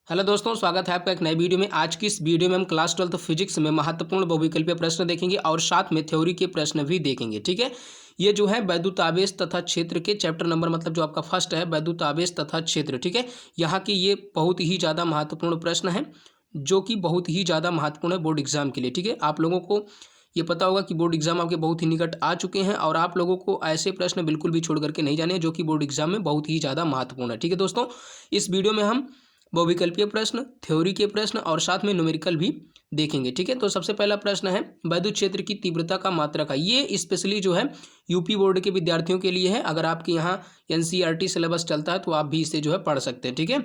Hello दोस्तों, स्वागत है आपका एक नए वीडियो में। आज की इस वीडियो में हम क्लास 12 फिजिक्स में महत्वपूर्ण बहुविकल्पीय प्रश्न देखेंगे और साथ में थ्योरी के प्रश्न भी देखेंगे। ठीक है, ये जो है वैद्युत आवेश तथा क्षेत्र के चैप्टर नंबर मतलब जो आपका फर्स्ट है वैद्युत आवेश तथा क्षेत्र। ठीक है, यहाँ की ये बहुत ही ज़्यादा महत्वपूर्ण प्रश्न है जो कि बहुत ही ज़्यादा महत्वपूर्ण है बोर्ड एग्जाम के लिए। ठीक है, आप लोगों को ये पता होगा कि बोर्ड एग्जाम आपके बहुत ही निकट आ चुके हैं और आप लोगों को ऐसे प्रश्न बिल्कुल भी छोड़ करके नहीं जाने हैं जो कि बोर्ड एग्जाम में बहुत ही ज़्यादा महत्वपूर्ण है। ठीक है दोस्तों, इस वीडियो में हम बहुविकल्पीय प्रश्न, थ्योरी के प्रश्न और साथ में न्यूमेरिकल भी देखेंगे। ठीक है, तो सबसे पहला प्रश्न है वैद्युत क्षेत्र की तीव्रता का मात्रक है। ये स्पेशली जो है यूपी बोर्ड के विद्यार्थियों के लिए है। अगर आपके यहाँ एनसीईआरटी सिलेबस चलता है तो आप भी इसे जो है पढ़ सकते हैं। ठीक है,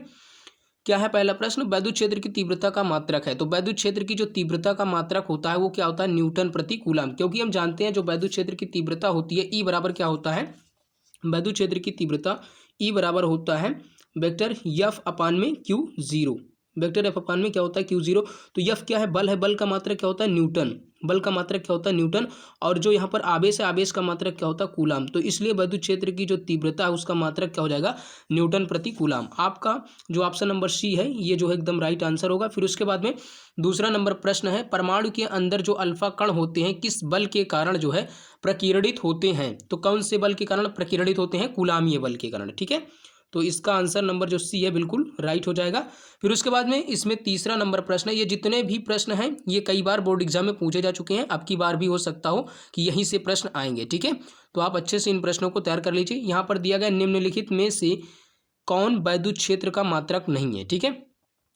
क्या है पहला प्रश्न, वैद्युत क्षेत्र की तीव्रता का मात्रक है। तो वैद्युत क्षेत्र की जो तीव्रता का मात्रक होता है वो क्या होता है, न्यूटन प्रति कूलम। क्योंकि हम जानते हैं जो वैद्युत क्षेत्र की तीव्रता होती है ई बराबर क्या होता है, वैद्युत क्षेत्र की तीव्रता ई बराबर होता है वेक्टर एफ अपान में क्यू जीरो। वेक्टर एफ अपान में क्या होता है क्यू जीरो। तो एफ क्या है, बल है, बल का मात्रक क्या होता है न्यूटन, बल का मात्रक क्या होता है न्यूटन। और जो यहाँ पर आवेश है, आवेश का मात्रक क्या होता है कूलाम। तो इसलिए वैद्युत क्षेत्र की जो तीव्रता है उसका मात्रक क्या हो जाएगा, न्यूटन प्रति कूलाम। आपका जो ऑप्शन नंबर सी है ये जो है एकदम राइट आंसर होगा। फिर उसके बाद में दूसरा नंबर प्रश्न है, परमाणु के अंदर जो अल्फा कण होते हैं किस बल के कारण जो है प्रकीर्णित होते हैं। तो कौन से बल के कारण प्रकीर्णित होते हैं, कूलामीय बल के कारण। ठीक है, तो इसका आंसर नंबर जो सी है बिल्कुल राइट हो जाएगा। फिर उसके बाद में इसमें तीसरा नंबर प्रश्न है, ये जितने भी प्रश्न हैं ये कई बार बोर्ड एग्जाम में पूछे जा चुके हैं, अब की बार भी हो सकता हो कि यहीं से प्रश्न आएंगे। ठीक है, तो आप अच्छे से इन प्रश्नों को तैयार कर लीजिए। यहाँ पर दिया गया निम्नलिखित में से कौन वैद्युत क्षेत्र का मात्रक नहीं है। ठीक है,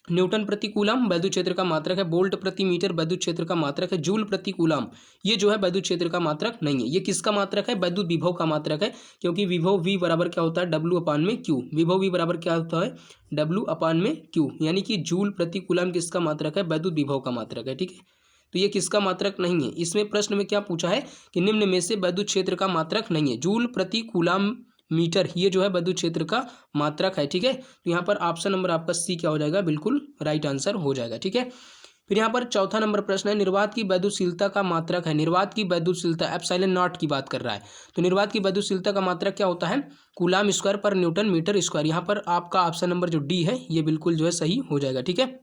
न्यूटन प्रति कूलम वैद्युत क्षेत्र का मात्रक है, वोल्ट प्रति मीटर वैद्युत क्षेत्र का मात्रक है, जूल प्रति कूलम ये जो है वैद्युत क्षेत्र का मात्रक नहीं है। ये किसका मात्रक है, वैद्युत विभव का मात्रक है। क्योंकि विभव v बराबर क्या होता है डब्ल्यू अपान में क्यू, विभव v बराबर क्या होता है डब्ल्यू अपान में क्यू, यानी कि जूल प्रति कूलम किसका मात्रक है, वैद्युत विभव का मात्रक है। ठीक है, तो ये किसका मात्रक नहीं है। इसमें प्रश्न में क्या पूछा है कि निम्न में से वैद्युत क्षेत्र का मात्रक नहीं है, जूल प्रति कूलम मीटर ये जो है वैद्युत क्षेत्र का मात्रक है। ठीक है, तो यहाँ पर ऑप्शन नंबर आपका सी क्या हो जाएगा, बिल्कुल राइट आंसर हो जाएगा। ठीक है, फिर यहाँ पर चौथा नंबर प्रश्न है, निर्वात की वैद्युतशीलता का मात्रक है। निर्वात की वैद्युतशीलता एप्सिलॉन नॉट की बात कर रहा है। तो निर्वात की वैद्युतशीलता का मात्रक क्या होता है, कूलाम स्क्वायर पर न्यूटन मीटर स्क्वायर। यहाँ पर आपका ऑप्शन नंबर जो डी है ये बिल्कुल जो है सही हो जाएगा। ठीक है,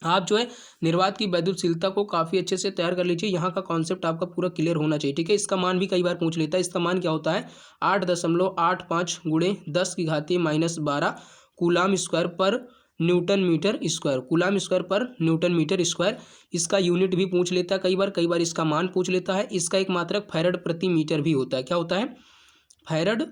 आप जो है निर्वात की वैद्युतशीलता को काफ़ी अच्छे से तैयार कर लीजिए। यहाँ का कॉन्सेप्ट आपका पूरा क्लियर होना चाहिए। ठीक है, इसका मान भी कई बार पूछ लेता है। इसका मान क्या होता है 8.85 गुणे 10 की घातीय -12 कूलाम स्क्वायर पर newton metre square, coulomb square पर न्यूटन मीटर स्क्वायर। इसका यूनिट भी पूछ लेता है कई बार इसका मान पूछ लेता है। इसका एक मात्रक फैरड प्रति मीटर भी होता है। क्या होता है, फैरड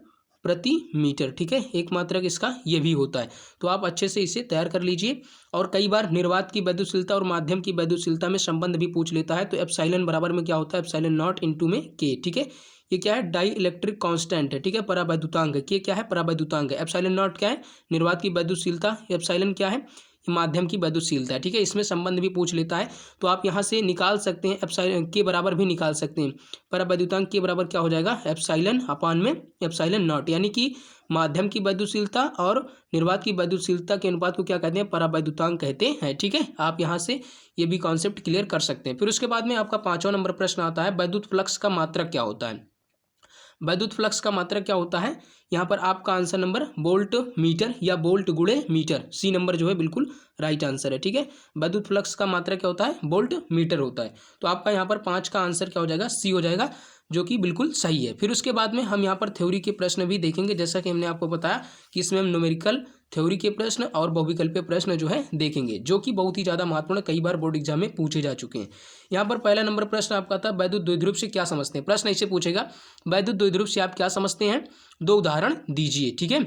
प्रति मीटर। ठीक है, एक मात्रक इसका ये भी होता है। तो आप अच्छे से इसे तैयार कर लीजिए। और कई बार निर्वात की वैद्युतशीलता और माध्यम की वैद्युतशीलता में संबंध भी पूछ लेता है। तो एप्सिलॉन बराबर में क्या होता है, एप्सिलॉन नॉट इंटू में के। ठीक है, ये क्या है, डाई इलेक्ट्रिक कांस्टेंट है। ठीक है, परावैद्युतांक है, के क्या है, परावैद्युतांक है। एप्सिलॉन नॉट क्या है, निर्वात की वैद्युतशीलता, एप्सिलॉन क्या है, माध्यम की वैद्युतशीलता है। ठीक है, इसमें संबंध भी पूछ लेता है। तो आप यहाँ से निकाल सकते हैं, एप्सिलॉन के बराबर भी निकाल सकते हैं। परावैद्युतांक के बराबर क्या हो जाएगा, एप्सिलॉन अपान में एप्सिलॉन नॉट, यानी कि माध्यम की वैद्युतशीलता और निर्वात की वैद्युतशीलता के अनुपात को क्या कहते हैं, परावैद्युतांक कहते हैं। ठीक है, आप यहाँ से ये भी कॉन्सेप्ट क्लियर कर सकते हैं। फिर उसके बाद में आपका पांचवा नंबर प्रश्न आता है, वैद्युत फ्लक्स का मात्रक क्या होता है। वैद्युत फ्लक्स का मात्रक क्या होता है, यहाँ पर आपका आंसर नंबर वोल्ट मीटर या वोल्ट गुणे मीटर, सी नंबर जो है बिल्कुल राइट आंसर है। ठीक है, वैद्युत फ्लक्स का मात्रक क्या होता है, वोल्ट मीटर होता है। तो आपका यहाँ पर 5 का आंसर क्या हो जाएगा, सी हो जाएगा, जो कि बिल्कुल सही है। फिर उसके बाद में हम यहाँ पर थ्योरी के प्रश्न भी देखेंगे। जैसा कि हमने आपको बताया कि इसमें हम न्यूमेरिकल, थ्योरी के प्रश्न और बहुविकल्पीय प्रश्न जो है देखेंगे, जो कि बहुत ही ज़्यादा महत्वपूर्ण, कई बार बोर्ड एग्जाम में पूछे जा चुके हैं। यहाँ पर पहला नंबर प्रश्न आपका था, वैद्युत द्विध्रुव से क्या समझते हैं। प्रश्न ऐसे पूछेगा, वैद्युत द्विध्रुव से आप क्या समझते हैं, 2 उदाहरण दीजिए। ठीक है,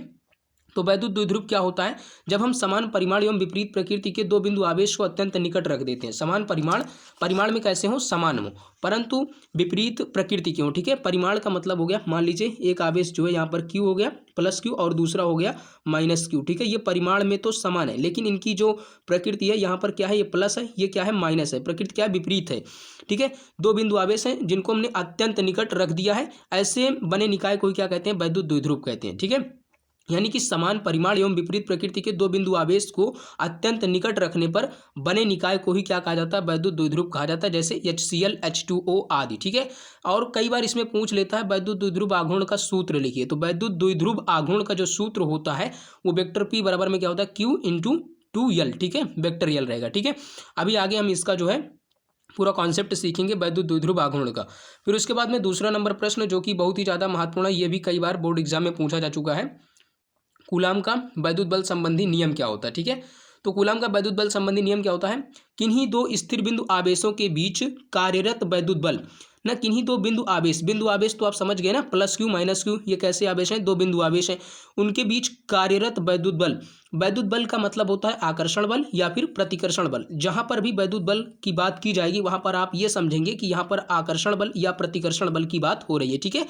तो वैद्युत द्विध्रुव क्या होता है, जब हम समान परिमाण एवं विपरीत प्रकृति के 2 बिंदु आवेश को अत्यंत निकट रख देते हैं। समान परिमाण, परिमाण में कैसे हो, समान हो, परंतु विपरीत प्रकृति के हो। ठीक है, परिमाण का मतलब हो गया, मान लीजिए एक आवेश जो है यहाँ पर Q हो गया प्लस Q और दूसरा हो गया माइनस Q। ठीक है, ये परिमाण में तो समान है, लेकिन इनकी जो प्रकृति है यहाँ पर क्या है, ये प्लस है, ये क्या है माइनस है, प्रकृति क्या है, विपरीत है। ठीक है, 2 बिंदु आवेश हैं जिनको हमने अत्यंत निकट रख दिया है, ऐसे बने निकाय को क्या कहते हैं, वैद्युत द्विध्रुव कहते हैं। ठीक है, यानी कि समान परिमाण एवं विपरीत प्रकृति के 2 बिंदु आवेश को अत्यंत निकट रखने पर बने निकाय को ही क्या कहा जाता है, वैद्युत द्विध्रुव कहा जाता है, जैसे HCl H2O आदि। ठीक है, और कई बार इसमें पूछ लेता है वैद्युत द्विध्रुव आघूर्ण का सूत्र लिखिए। तो वैद्युत द्विध्रुव आघूर्ण का जो सूत्र होता है वो वेक्टर P बराबर में क्या होता है, Q इंटू 2l, ठीक है, वेक्टर यल रहेगा, ठीक है। अभी आगे हम इसका जो है पूरा कॉन्सेप्ट सीखेंगे वैद्युत द्विध्रुव आघूर्ण का। फिर उसके बाद में दूसरा नंबर प्रश्न जो कि बहुत ही ज़्यादा महत्वपूर्ण है, ये भी कई बार बोर्ड एग्जाम में पूछा जा चुका है, कूलाम का वैद्युत बल संबंधी नियम क्या होता है, ठीक है। तो कूलाम का वैद्युत बल संबंधी नियम क्या होता है, किन्हीं दो स्थिर बिंदु आवेशों के बीच कार्यरत वैद्युत बल, ना किन्हीं दो बिंदु आवेश तो आप समझ गए ना, प्लस क्यू माइनस क्यू, ये कैसे आवेश हैं, दो बिंदु आवेश हैं, उनके बीच कार्यरत वैद्युत बल। वैद्युत बल का मतलब होता है आकर्षण बल या फिर प्रतिकर्षण बल। जहां पर भी वैद्युत बल की बात की जाएगी वहां पर आप ये समझेंगे कि यहाँ पर आकर्षण बल या प्रतिकर्षण बल की बात हो रही है, ठीक है।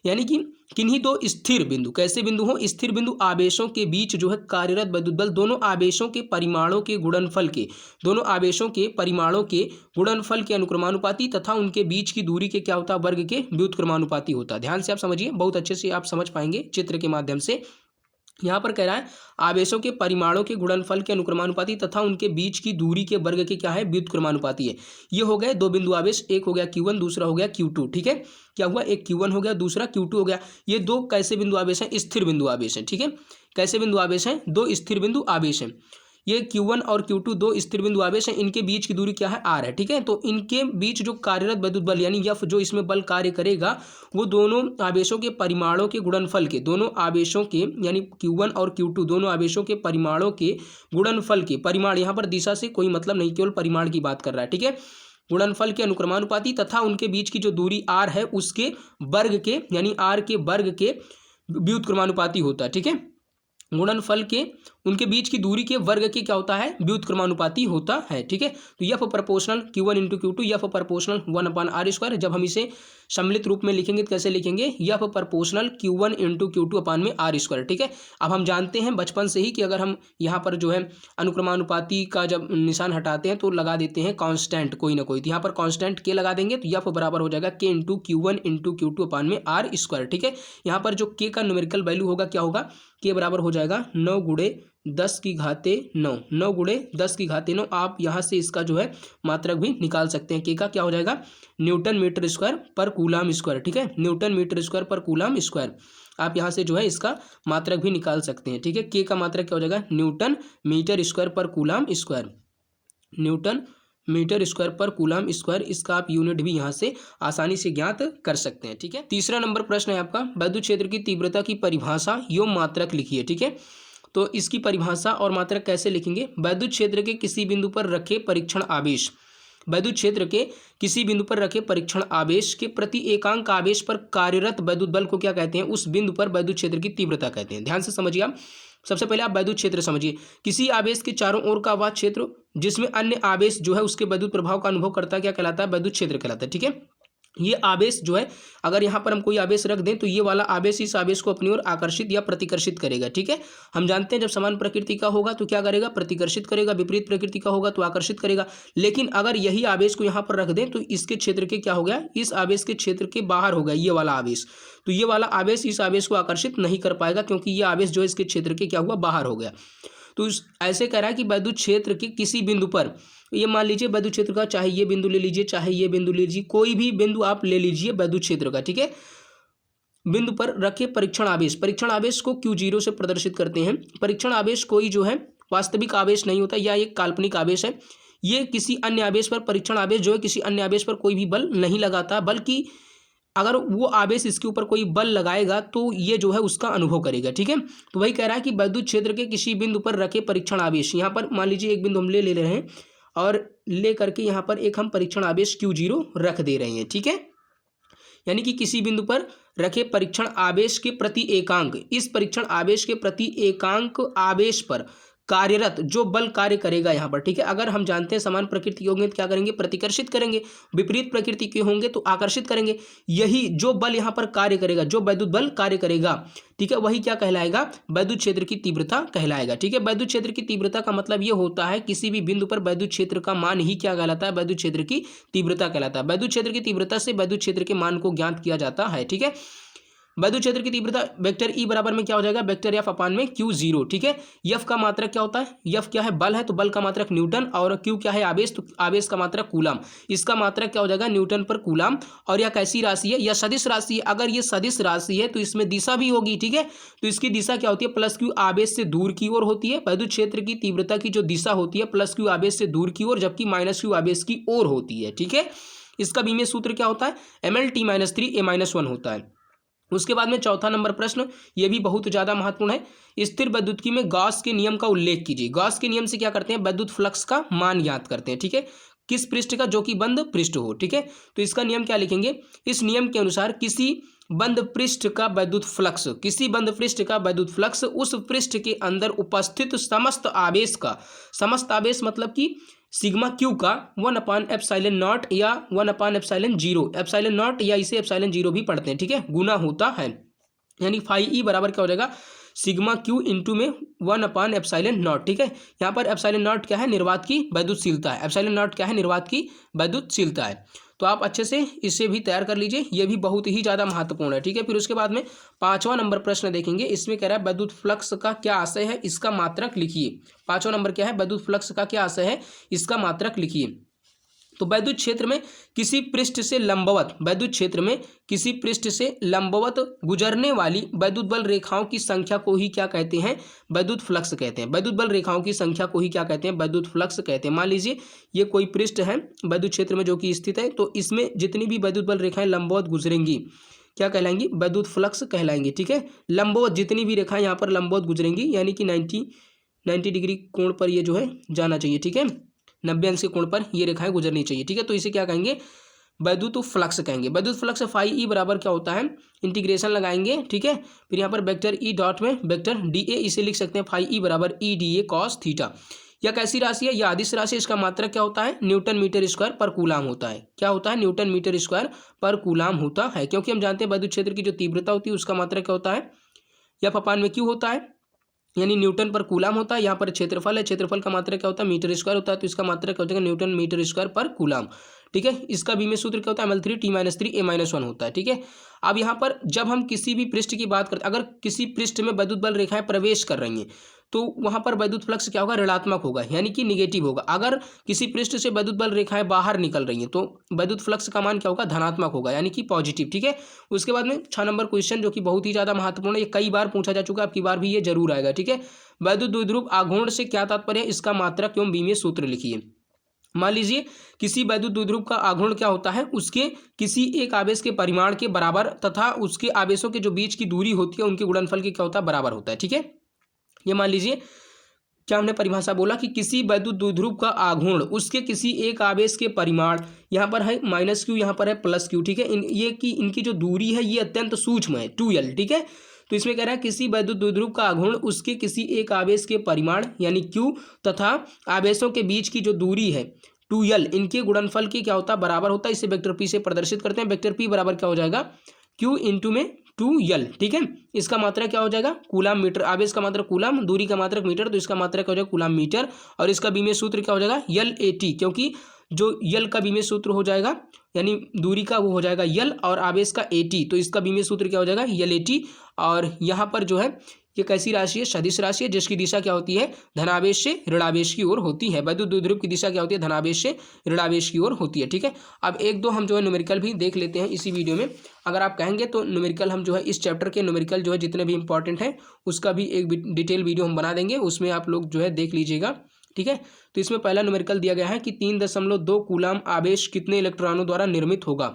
यानी कि किन्हीं दो स्थिर बिंदु, कैसे बिंदु हो, स्थिर बिंदु आवेशों के बीच जो है कार्यरत वैद्युत बल दोनों आवेशों के परिमाणों के गुणनफल के, दोनों आवेशों के परिमाणों के गुणनफल के अनुक्रमानुपाती तथा उनके बीच की दूरी के क्या होता है, वर्ग के व्युत्क्रमानुपाती होता है। ध्यान से आप समझिए, बहुत अच्छे से आप समझ पाएंगे चित्र के माध्यम से। यहाँ पर कह रहा है आवेशों के परिमाणों के गुणनफल के अनुक्रमानुपाती तथा उनके बीच की दूरी के वर्ग के क्या है, व्युत्क्रमानुपाती है। ये हो गए दो बिंदु आवेश, एक हो गया Q1 दूसरा हो गया Q2, ठीक है। क्या हुआ, एक Q1 हो गया दूसरा Q2 हो गया। ये दो कैसे बिंदु आवेश हैं, स्थिर बिंदु आवेश हैं, ठीक है। कैसे बिंदु आवेश हैं, दो स्थिर बिंदु आवेश हैं। ये Q1 और Q2 दो स्थिर बिंदु आवेश हैं, इनके बीच की दूरी क्या है, r है, ठीक है। तो इनके बीच जो कार्यरत वैद्युत बल यानी F जो इसमें बल कार्य करेगा वो दोनों आवेशों के परिमाणों के गुणनफल के, दोनों आवेशों के यानी Q1 और Q2 दोनों आवेशों के परिमाणों के गुणनफल के, परिमाण यहाँ पर दिशा से कोई मतलब नहीं, केवल परिमाण की बात कर रहा है, ठीक है। गुणनफल के अनुक्रमानुपाती तथा उनके बीच की जो दूरी r है उसके वर्ग के यानी r के वर्ग के व्युत्क्रमानुपाती होता है, ठीक है। गुणनफल के उनके बीच की दूरी के वर्ग के क्या होता है, व्युत्क्रमानुपाती होता है, ठीक है। तो F proportional Q1 into Q2, F proportional 1/r²। जब हम इसे सम्मिलित रूप में लिखेंगे तो कैसे लिखेंगे, F proportional Q1 into Q2/r², ठीक है। अब हम जानते हैं बचपन से ही कि अगर हम यहाँ पर जो है अनुक्रमानुपाती का जब निशान हटाते हैं तो लगा देते हैं कांस्टेंट कोई ना कोई, तो यहाँ पर कांस्टेंट के लगा देंगे तो F बराबर हो जाएगा K into Q1 into Q2/r², ठीक है। यहाँ पर जो K का न्यूमेरिकल वैल्यू होगा क्या होगा, K बराबर हो जाएगा 9 × 10⁻9, 9 × 10⁻9। आप यहाँ से इसका जो है मात्रक भी निकाल सकते हैं। K का क्या हो जाएगा, न्यूटन मीटर स्क्वायर पर कूलाम स्क्वायर, ठीक है, न्यूटन मीटर स्क्वायर पर कूलाम स्क्वायर। आप यहाँ से जो है इसका मात्रक भी निकाल सकते हैं, ठीक है। K का मात्रक क्या हो जाएगा, न्यूटन मीटर स्क्वायर पर coulomb square, newton metre square पर कूलाम स्क्वायर। इसका आप यूनिट भी यहाँ से आसानी से ज्ञात कर सकते हैं, ठीक है। तीसरा नंबर प्रश्न है आपका, वैद्युत क्षेत्र की तीव्रता की परिभाषा एवं मात्रक लिखिए, ठीक है। तो इसकी परिभाषा और मात्रक कैसे लिखेंगे, वैद्युत क्षेत्र के किसी बिंदु पर रखे परीक्षण आवेश, वैद्युत क्षेत्र के किसी बिंदु पर रखे परीक्षण आवेश के प्रति एकांक आवेश पर कार्यरत वैद्युत बल को क्या कहते हैं, उस बिंदु पर वैद्युत क्षेत्र की तीव्रता कहते हैं। ध्यान से समझिए आप, सबसे पहले आप वैद्युत क्षेत्र समझिए, किसी आवेश के चारों ओर का वह क्षेत्र जिसमें अन्य आवेश जो है उसके वैद्युत प्रभाव का अनुभव करता है क्या कहलाता है, वैद्युत क्षेत्र कहलाता है, ठीक है। ये आवेश जो है अगर यहाँ पर हम कोई आवेश रख दें तो ये वाला आवेश इस आवेश को अपनी ओर आकर्षित या प्रतिकर्षित करेगा, ठीक है। हम जानते हैं जब समान प्रकृति का होगा तो क्या करेगा, प्रतिकर्षित करेगा, विपरीत प्रकृति का होगा तो आकर्षित करेगा। लेकिन अगर यही आवेश को यहाँ पर रख दें तो इसके क्षेत्र के क्या हो गया, इस आवेश के क्षेत्र के बाहर हो गया ये वाला आवेश, तो ये वाला आवेश इस आवेश को आकर्षित नहीं कर पाएगा क्योंकि ये आवेश जो है इसके क्षेत्र के क्या हुआ, बाहर हो गया। तो ऐसे कह रहा है कि वैद्युत क्षेत्र के किसी बिंदु पर, ये मान लीजिए वैद्युत क्षेत्र का, चाहे ये बिंदु ले लीजिए चाहे ये बिंदु ले लीजिए, कोई भी बिंदु आप ले लीजिए वैद्युत क्षेत्र का, ठीक है। बिंदु पर रखे परीक्षण आवेश, परीक्षण आवेश को Q0 से प्रदर्शित करते हैं। परीक्षण आवेश कोई जो है वास्तविक आवेश नहीं होता या एक काल्पनिक आवेश है। ये किसी अन्य आवेश पर, परीक्षण आवेश जो है किसी अन्य आवेश पर कोई भी बल नहीं लगाता, बल्कि अगर वो आवेश इसके ऊपर कोई बल लगाएगा तो ये जो है उसका अनुभव करेगा, ठीक है। तो वही कह रहा है कि वैद्युत क्षेत्र के किसी बिंदु पर रखे परीक्षण आवेश, यहाँ पर मान लीजिए एक बिंदु हम ले रहे हैं और ले करके यहाँ पर एक हम परीक्षण आवेश Q0 रख दे रहे हैं, ठीक है। यानी कि किसी बिंदु पर रखे परीक्षण आवेश के प्रति एकांक, इस परीक्षण आवेश के प्रति एकांक आवेश पर कार्यरत जो बल कार्य करेगा यहाँ पर, ठीक है। अगर हम जानते हैं समान प्रकृति के होंगे तो क्या करेंगे, प्रतिकर्षित करेंगे, विपरीत प्रकृति के होंगे तो आकर्षित करेंगे। यही जो बल यहाँ पर कार्य करेगा, जो वैद्युत बल कार्य करेगा, ठीक है, वही क्या कहलाएगा, वैद्युत क्षेत्र की तीव्रता कहलाएगा, ठीक है। वैद्युत क्षेत्र की तीव्रता का मतलब ये होता है किसी भी बिंदु पर वैद्युत क्षेत्र का मान ही क्या कहलाता है, वैद्युत क्षेत्र की तीव्रता कहलाता है। वैद्युत क्षेत्र की तीव्रता से वैद्युत क्षेत्र के मान को ज्ञात किया जाता है, ठीक है। वैद्युत क्षेत्र की तीव्रता वेक्टर ई बराबर में क्या हो जाएगा, वेक्टर एफ अपान में क्यू जीरो। ठीक है, एफ का मात्रक क्या होता है, एफ क्या है, बल है तो बल का मात्रक न्यूटन, और क्यू क्या है, आवेश, तो आवेश का मात्रक कूलम। इसका मात्रक क्या हो जाएगा, न्यूटन पर कूलम। और यह कैसी राशि है, यह सदिश राशि है। अगर ये सदिश राशि है तो इसमें दिशा भी होगी। ठीक है, तो इसकी दिशा क्या होती है, प्लस क्यू आवेश से दूर की ओर होती है। वैद्युत क्षेत्र की तीव्रता की जो दिशा होती है प्लस क्यू आवेश से दूर की ओर, जबकि माइनस क्यू आवेश की ओर होती है। ठीक है, इसका बीमीय सूत्र क्या होता है, ml_t-3 a-1 होता है। उसके बाद में चौथा नंबर प्रश्न, ये भी बहुत ज़्यादा महत्वपूर्ण है। स्थिर वैद्युतिकी में गॉस के नियम का उल्लेख कीजिए। गॉस के नियम से क्या करते हैं, वैद्युत फ्लक्स का मान ज्ञात करते हैं। ठीक है, किस पृष्ठ का, जो कि बंद पृष्ठ हो। ठीक है, तो इसका नियम क्या लिखेंगे, इस नियम के अनुसार किसी बंद पृष्ठ का वैद्युत फ्लक्स, किसी बंद पृष्ठ का वैद्युत फ्लक्स उस पृष्ठ के अंदर उपस्थित समस्त आवेश का, समस्त आवेश मतलब कि सिग्मा क्यू का 1/ε0 या 1/ε0, ε0 या इसे ε0 भी पढ़ते हैं। ठीक है, गुना होता है, यानी फाई ई बराबर क्या हो जाएगा, सिग्मा क्यू इंटू में 1/ε0। ठीक है, यहाँ पर ε0 क्या है, निर्वात की वैद्युतशीलता है। ε0 क्या है, निर्वात की वैद्युतशीलता है। तो आप अच्छे से इसे भी तैयार कर लीजिए, ये भी बहुत ही ज़्यादा महत्वपूर्ण है। ठीक है, फिर उसके बाद में पांचवा नंबर प्रश्न देखेंगे। इसमें कह रहा है वैद्युत फ्लक्स का क्या आशय है, इसका मात्रक लिखिए। पांचवा नंबर क्या है, वैद्युत फ्लक्स का क्या आशय है, इसका मात्रक लिखिए। तो वैद्युत क्षेत्र में किसी पृष्ठ से लंबवत, वैद्युत क्षेत्र में किसी पृष्ठ से लंबवत गुजरने वाली वैद्युत बल रेखाओं की संख्या को ही क्या कहते हैं, वैद्युत फ्लक्स कहते हैं। वैद्युत बल रेखाओं की संख्या को ही क्या कहते हैं, वैद्युत फ्लक्स कहते हैं। मान लीजिए ये कोई पृष्ठ है वैद्युत क्षेत्र में जो कि स्थित है, तो इसमें जितनी भी वैद्युत बल रेखाएं लंबवत गुजरेंगी क्या कहलाएंगी, वैद्युत फ्लक्स कहलाएंगी। ठीक है, लंबवत जितनी भी रेखाएं यहाँ पर लंबवत गुजरेंगी, यानी कि 90 डिग्री कोण पर ये जो है जाना चाहिए। ठीक है, 90 अंश के कोण पर ये रेखाएं गुजरनी चाहिए। ठीक है, तो इसे क्या कहेंगे, वैद्युत फ्लक्स कहेंगे। वैद्युत फ्लक्स फाई ई बराबर क्या होता है, इंटीग्रेशन लगाएंगे। ठीक है, फिर यहाँ पर वेक्टर ई डॉट में वेक्टर डी ए, इसे लिख सकते हैं फाई ई बराबर E D A cos theta. यह कैसी राशि है, यह अदिश राशि। इसका मात्रक क्या होता है, न्यूटन मीटर स्क्वायर पर कूलाम होता है। क्या होता है, न्यूटन मीटर स्क्वायर पर कूलाम होता है, क्योंकि हम जानते हैं वैद्युत क्षेत्र की जो तीव्रता होती है उसका मात्रक क्या होता है, एफ अपान में क्यू होता है, यानी न्यूटन पर कूलाम होता है। यहाँ पर क्षेत्रफल है, क्षेत्रफल का मात्रक क्या होता है, मीटर स्क्वायर होता है, तो इसका मात्रक क्या हो जाएगा, न्यूटन मीटर स्क्वायर पर कूलाम। ठीक है, इसका बीमीय सूत्र क्या होता है, ml3t-3 a-1 होता है। ठीक है, अब यहाँ पर जब हम किसी भी पृष्ठ की बात करते हैं, अगर किसी पृष्ठ में वैद्युत बल रेखाएं प्रवेश कर रही हैं तो वहाँ पर वैद्युत फ्लक्स क्या होगा, ऋणात्मक होगा, यानी कि निगेटिव होगा। अगर किसी पृष्ठ से वैद्युत बल रेखाएं बाहर निकल रही हैं तो वैद्युत फ्लक्स का मान क्या होगा, धनात्मक होगा, यानी कि पॉजिटिव। ठीक है, उसके बाद में 6 नंबर क्वेश्चन जो कि बहुत ही ज़्यादा महत्वपूर्ण है, ये कई बार पूछा जा चुका है, अब की बार भी ये जरूर आएगा। ठीक है, वैद्युत द्विध्रुव आघूर्ण से क्या तात्पर्य है, इसका मात्रक एवं बीमीय सूत्र लिखिए। मान लीजिए किसी वैद्युत द्विध्रुव का आघूर्ण क्या होता है, उसके किसी एक आवेश के परिमाण के बराबर तथा उसके आवेशों के जो बीच की दूरी होती है उनके गुणनफल के क्या होता है, बराबर होता है। ठीक है, ये मान लीजिए क्या हमने परिभाषा बोला कि किसी वैद्युत द्विध्रुव का आघूर्ण उसके किसी एक आवेश के परिमाण, यहाँ पर है माइनस क्यू, यहाँ पर है प्लस क्यू। ठीक है, इनकी जो दूरी है ये अत्यंत सूक्ष्म है, 2l। ठीक है, तो इसमें कह रहा है किसी वैद्युत द्विध्रुव का आघूर्ण उसके किसी एक आवेश के परिमाण यानी क्यू तथा आवेशों के बीच की जो दूरी है 2l, इनके गुणनफल के क्या होता है, बराबर होता है। इसे वेक्टर पी से प्रदर्शित करते हैं। वेक्टर पी बराबर क्या हो जाएगा, क्यू इंटू में 2l। ठीक है, इसका मात्रक क्या हो जाएगा, कूलाम मीटर। आवेश का मात्रक कूलाम, दूरी का मात्रक मीटर, तो इसका मात्रक क्या हो जाएगा, कूलाम मीटर। और इसका बीमीय सूत्र क्या हो जाएगा, LAT, क्योंकि जो यल का बीमीय सूत्र हो जाएगा यानी दूरी का वो हो जाएगा यल और आवेश का AT, तो इसका बीमीय सूत्र क्या हो जाएगा, LAT। और यहाँ पर जो है ये कैसी राशि है, सदिश राशि है, जिसकी दिशा क्या होती है, धनावेश से ऋणावेश की ओर होती है। वैद्युत द्विध्रुव की दिशा क्या होती है, धनावेश से ऋणावेश की ओर होती है। ठीक है, अब एक दो हम जो है न्यूमेरिकल भी देख लेते हैं इसी वीडियो में। अगर आप कहेंगे तो न्यूमेरिकल हम जो है इस चैप्टर के न्यूमेरिकल जो है जितने भी इंपॉर्टेंट हैं उसका भी एक डिटेल वीडियो हम बना देंगे, उसमें आप लोग जो है देख लीजिएगा। ठीक है, तो इसमें पहला न्यूमेरिकल दिया गया है कि 3.2 कूलाम आवेश कितने इलेक्ट्रॉनों द्वारा निर्मित होगा।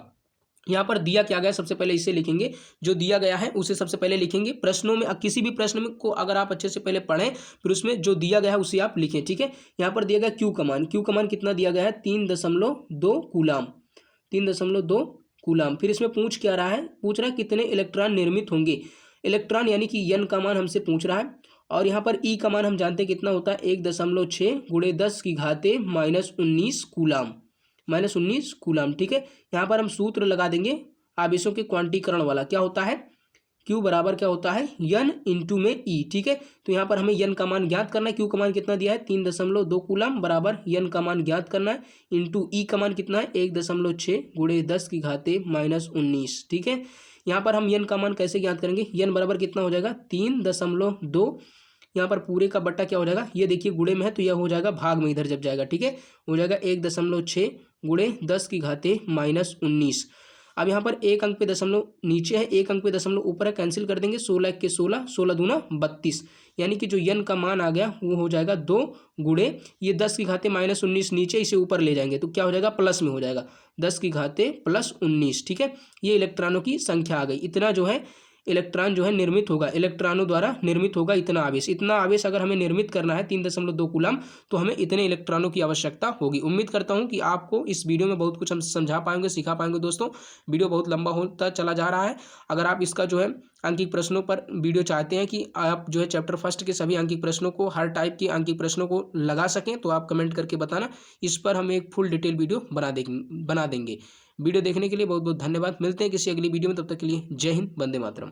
यहाँ पर दिया क्या गया, सबसे पहले इसे लिखेंगे, जो दिया गया है उसे सबसे पहले लिखेंगे। प्रश्नों में किसी भी प्रश्न में को अगर आप अच्छे से पहले पढ़ें फिर उसमें जो दिया गया है उसे आप लिखें। ठीक है, यहाँ पर दिया गया क्यू का मान कितना दिया गया है, 3.2 कूलाम, 3.2 कूलाम। फिर इसमें पूछ क्या रहा है, पूछ रहा है कितने इलेक्ट्रॉन निर्मित होंगे। इलेक्ट्रॉन यानी कि n का मान हमसे पूछ रहा है, और यहाँ पर E का मान हम जानते हैं कितना होता है, 1.6 गुणे 10⁻⁻19 कूलाम, -19 कूलाम। ठीक है, यहाँ पर हम सूत्र लगा देंगे आवेशों के क्वांटीकरण वाला, क्या होता है, Q बराबर क्या होता है, N इंटू में E। ठीक है, तो यहाँ पर हमें N का मान ज्ञात करना है। Q का मान कितना दिया है, 3.2 कूलाम बराबर N का मान ज्ञात करना है इंटू E का मान कितना है, 1.6 गुणे 10⁻⁻19। ठीक है, यहाँ पर हम यन का मान कैसे ज्ञात करेंगे, यन बराबर कितना हो जाएगा 3.2, यहाँ पर पूरे का बट्टा क्या हो जाएगा, ये देखिए गुणे में है तो यह हो जाएगा भाग में इधर जब जाएगा, ठीक है, हो जाएगा 1.6 गुणे 10 की घाते -19। अब यहाँ पर एक अंक पे दशमलव नीचे है, एक अंक पे दशमलव ऊपर है, कैंसिल कर देंगे, 16 के 16, 16 दूना 32, यानी कि जो यन का मान आ गया वो हो जाएगा 2 गुणे ये 10 की घाते -19 नीचे, इसे ऊपर ले जाएंगे तो क्या हो जाएगा प्लस में हो जाएगा 10 की घाते +19, ठीक है। ये इलेक्ट्रॉनों की संख्या आ गई, इतना जो है इलेक्ट्रॉन जो है निर्मित होगा, इलेक्ट्रॉनों द्वारा निर्मित होगा इतना आवेश। इतना आवेश अगर हमें निर्मित करना है 3.2 कूलम तो हमें इतने इलेक्ट्रॉनों की आवश्यकता होगी। उम्मीद करता हूं कि आपको इस वीडियो में बहुत कुछ हम समझा पाएंगे, सिखा पाएंगे। दोस्तों वीडियो बहुत लंबा होता चला जा रहा है, अगर आप इसका जो है अंकिक प्रश्नों पर वीडियो चाहते हैं कि आप जो है चैप्टर फर्स्ट के सभी अंकिक प्रश्नों को, हर टाइप के अंकिक प्रश्नों को लगा सकें तो आप कमेंट करके बताना, इस पर हम एक फुल डिटेल वीडियो बना देंगे। वीडियो देखने के लिए बहुत बहुत धन्यवाद। मिलते हैं किसी अगली वीडियो में, तब तक के लिए जय हिंद, वंदे मातरम।